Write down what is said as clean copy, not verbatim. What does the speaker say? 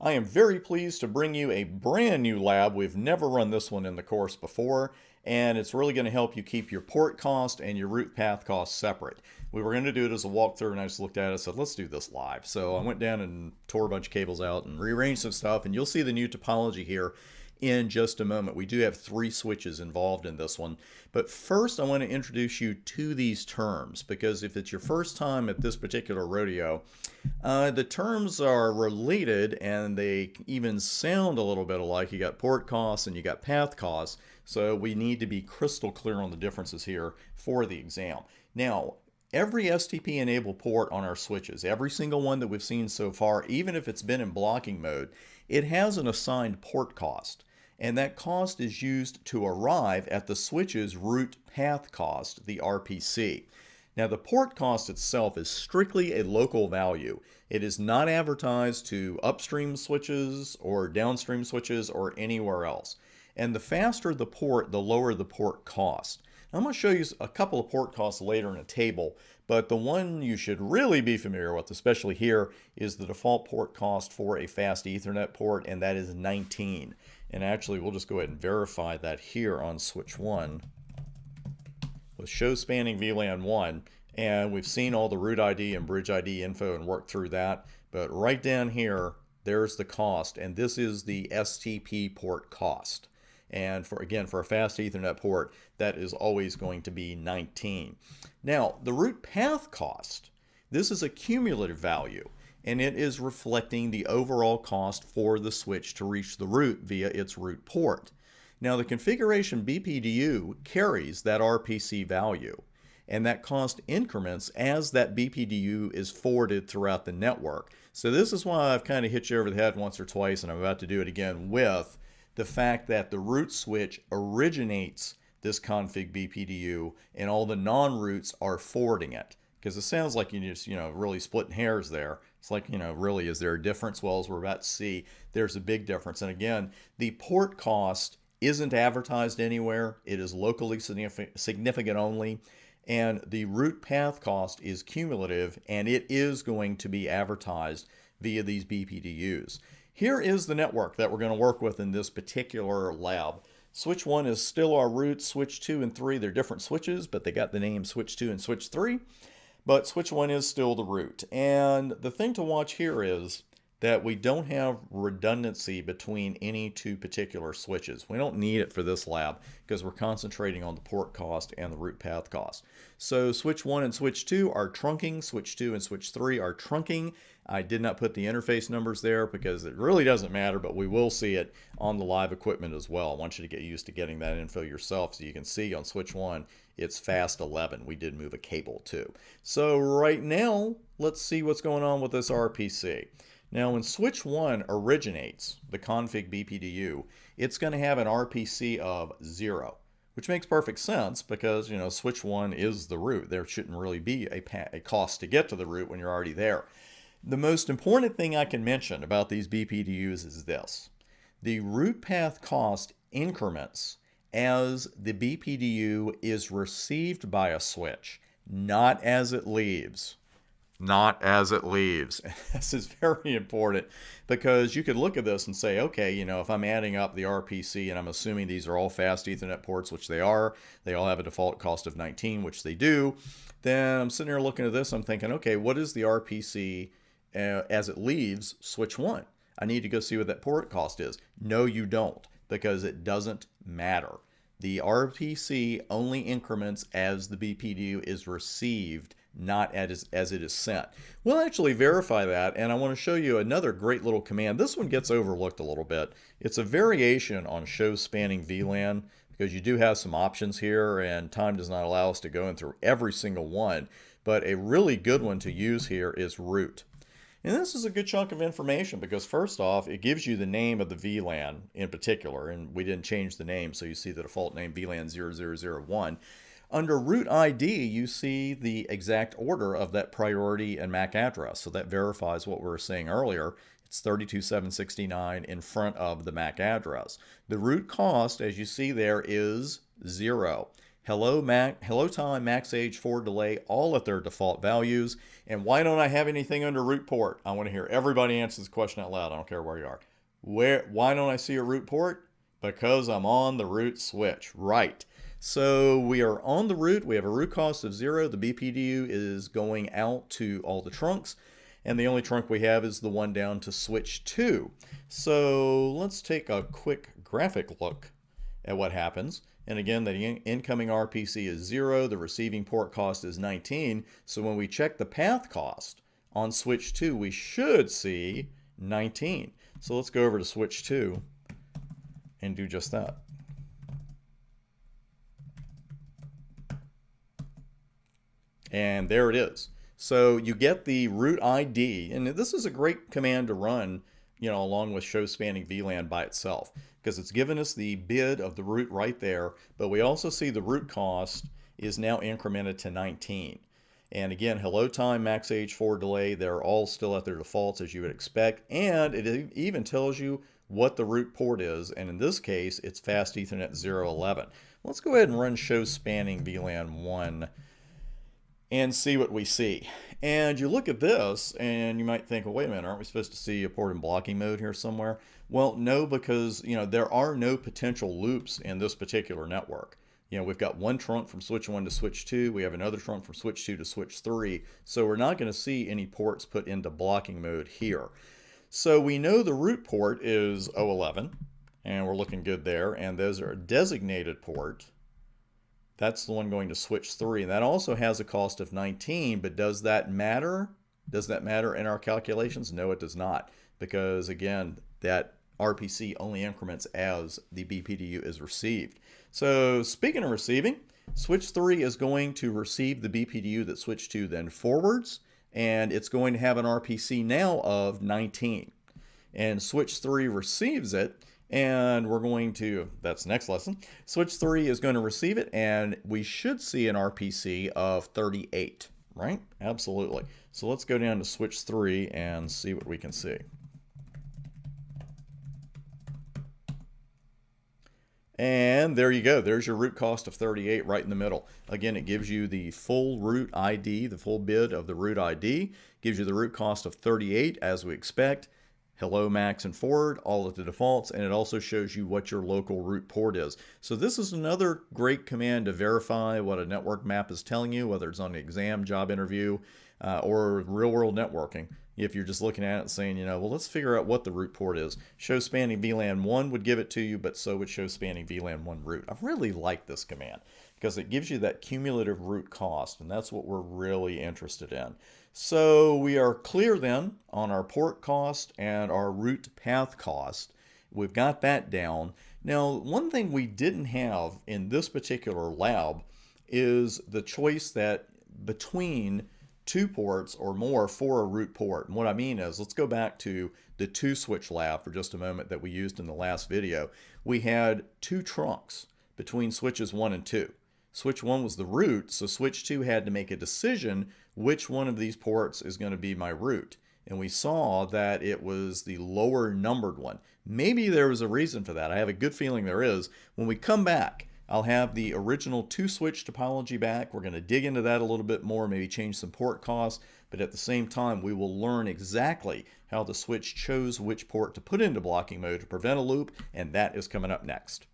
I am very pleased to bring you a brand new lab. We've never run this one in the course before, and it's really going to help you keep your port cost and your route path cost separate. We were going to do it as a walkthrough, and I just looked at it and said, let's do this live. So I went down and tore a bunch of cables out and rearranged some stuff, and you'll see the new topology here in just a moment. We do have 3 switches involved in this one. But first, I want to introduce you to these terms, because if it's your first time at this particular rodeo, the terms are related and they even sound a little bit alike. You got port costs and you got path costs. So we need to be crystal clear on the differences here for the exam. Now, every STP enabled port on our switches, every single one that we've seen so far, even if it's been in blocking mode, it has an assigned port cost. And that cost is used to arrive at the switch's route path cost, the RPC. Now, the port cost itself is strictly a local value. It is not advertised to upstream switches or downstream switches or anywhere else. And the faster the port, the lower the port cost. Now, I'm going to show you a couple of port costs later in a table, but the one you should really be familiar with, especially here, is the default port cost for a fast Ethernet port, and that is 19. And actually, we'll just go ahead and verify that here on switch 1 with show spanning VLAN 1. And we've seen all the root ID and bridge ID info and worked through that. But right down here, there's the cost. And this is the STP port cost. And for a fast Ethernet port, that is always going to be 19. Now, the route path cost, this is a cumulative value, and it is reflecting the overall cost for the switch to reach the route via its route port. Now, the configuration BPDU carries that RPC value, and that cost increments as that BPDU is forwarded throughout the network. So this is why I've kind of hit you over the head once or twice, and I'm about to do it again with the fact that the route switch originates this config BPDU and all the non-routes are forwarding it. Because it sounds like you're just, really splitting hairs there. It's like, really, is there a difference? Well, as we're about to see, there's a big difference. And again, the port cost isn't advertised anywhere. It is locally significant only. And the route path cost is cumulative, and it is going to be advertised via these BPDUs. Here is the network that we're going to work with in this particular lab. Switch 1 is still our root. Switch 2 and 3, they're different switches, but they got the name Switch 2 and Switch 3. But switch 1 is still the root. And the thing to watch here is that we don't have redundancy between any 2 particular switches. We don't need it for this lab because we're concentrating on the port cost and the route path cost. So switch 1 and switch 2 are trunking. Switch 2 and switch 3 are trunking. I did not put the interface numbers there because it really doesn't matter, but we will see it on the live equipment as well. I want you to get used to getting that info yourself. So you can see on switch 1, it's fast 11. We did move a cable too. So right now, let's see what's going on with this RPC. Now, when switch 1 originates the config BPDU, it's going to have an RPC of 0, which makes perfect sense because, switch 1 is the root. There shouldn't really be a cost to get to the root when you're already there. The most important thing I can mention about these BPDUs is this. The route path cost increments as the BPDU is received by a switch, not as it leaves. Not as it leaves. This is very important because you could look at this and say, okay, if I'm adding up the RPC and I'm assuming these are all fast Ethernet ports, which they are, they all have a default cost of 19, which they do, then I'm sitting here looking at this, I'm thinking, okay, what is the RPC as it leaves switch 1? I need to go see what that port cost is. No, you don't, because it doesn't matter. The RPC only increments as the BPDU is received, not as it is sent. We'll actually verify that, and I want to show you another great little command. This one gets overlooked a little bit. It's a variation on show spanning VLAN because you do have some options here, and time does not allow us to go in through every single one, but a really good one to use here is root. And this is a good chunk of information because first off, it gives you the name of the VLAN in particular, and we didn't change the name, so you see the default name VLAN 0001. Under root ID, you see the exact order of that priority and MAC address, so that verifies what we were saying earlier. It's 32769 in front of the MAC address. The root cost, as you see there, is 0. hello time, max age, forward delay, all at their default values. And why don't I have anything under root port? I want to hear everybody answer this question out loud. I don't care where you are. Why don't I see a root port? Because I'm on the root switch. Right. So we are on the root. We have a root cost of 0. The BPDU is going out to all the trunks. And the only trunk we have is the one down to switch 2. So let's take a quick graphic look at what happens. And again, the incoming RPC is 0. The receiving port cost is 19. So when we check the path cost on switch 2, we should see 19. So let's go over to switch 2 and do just that. And there it is. So you get the root ID, and this is a great command to run, along with show spanning VLAN by itself, because it's given us the bid of the root right there, but we also see the root cost is now incremented to 19. And again, hello time, max age, forward delay, they're all still at their defaults as you would expect, and it even tells you what the root port is, and in this case, it's fast Ethernet 011. Let's go ahead and run show spanning VLAN 1 and see what we see. And you look at this and you might think, well, wait a minute, aren't we supposed to see a port in blocking mode here somewhere? Well, no, because there are no potential loops in this particular network. We've got one trunk from switch 1 to switch 2. We have another trunk from switch 2 to switch 3. So we're not going to see any ports put into blocking mode here. So we know the root port is 011, and we're looking good there. And those are a designated port. That's the one going to switch 3. And that also has a cost of 19, but does that matter? Does that matter in our calculations? No, it does not. Because again, that RPC only increments as the BPDU is received. So speaking of receiving, switch 3 is going to receive the BPDU that switch 2 then forwards, and it's going to have an RPC now of 19. And switch 3 receives it, and we're going to, that's next lesson, switch 3 is going to receive it, and we should see an RPC of 38, right? Absolutely. So let's go down to switch 3 and see what we can see. And there you go. There's your root cost of 38 right in the middle. Again, it gives you the full root ID, the full bid of the root ID, gives you the root cost of 38 as we expect. Hello, max, and forward, all at the defaults, and it also shows you what your local root port is. So this is another great command to verify what a network map is telling you, whether it's on the exam, job interview, or real-world networking. If you're just looking at it and saying, well, let's figure out what the root port is. Show spanning VLAN 1 would give it to you, but so would show spanning VLAN 1 root. I really like this command because it gives you that cumulative root cost, and that's what we're really interested in. So we are clear then on our port cost and our root path cost. We've got that down. Now, one thing we didn't have in this particular lab is the choice that between 2 ports or more for a root port. And what I mean is, let's go back to the 2-switch lab for just a moment that we used in the last video. We had 2 trunks between switches 1 and 2. Switch 1 was the root, so switch 2 had to make a decision which one of these ports is going to be my root. And we saw that it was the lower numbered one. Maybe there was a reason for that. I have a good feeling there is. When we come back, I'll have the original 2-switch topology back. We're going to dig into that a little bit more, maybe change some port costs, but at the same time, we will learn exactly how the switch chose which port to put into blocking mode to prevent a loop, and that is coming up next.